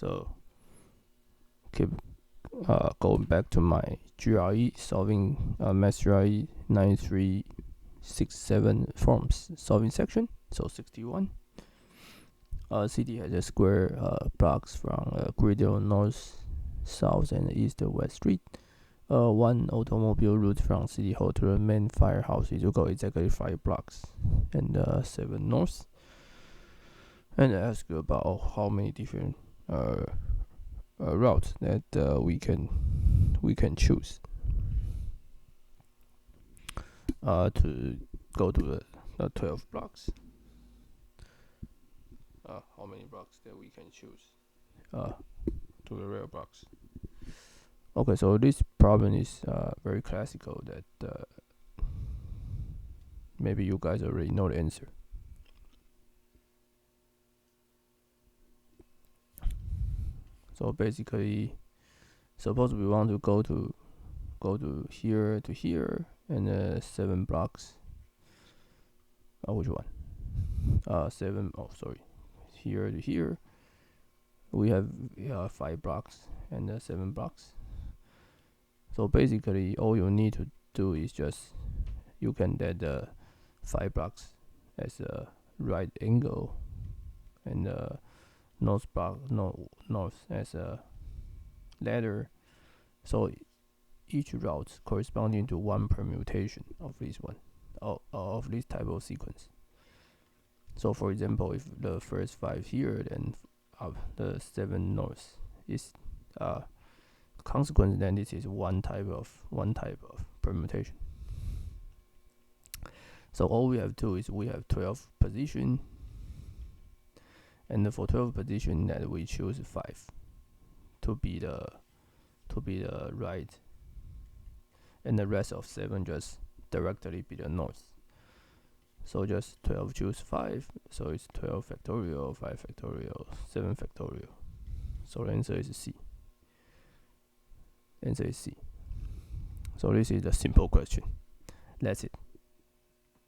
So keep going back to my GRE solving math GRE 9367 forms solving section. So 61. City has a square blocks from Griddle north, south, and east to west street. One automobile route from City Hall to the main firehouse is equal exactly 5 blocks and 7 north. And I ask you about how many different routes that we can choose to go to the 12 blocks. How many blocks that we can choose to the real blocks. Okay, so this problem is very classical that maybe you guys already know the answer. So basically, suppose we want to go to here to here and 7 blocks. Which one? 7. Oh, sorry. Here to here. We have 5 blocks and 7 blocks. So basically, all you need to do is just you can add the 5 blocks as a right angle and north as a ladder. So each route corresponding to one permutation of this one of this type of sequence. So for example, if the first 5 here, then the 7 north is consequence, then this is one type of permutation. So all we have to do is we have 12 position, and for 12 position that we choose 5 to be the right, and the rest of 7 just directly be the north. So just 12 choose 5, so it's 12 factorial, 5 factorial, 7 factorial. So the answer is C. Answer is C. So this is a simple question. That's it.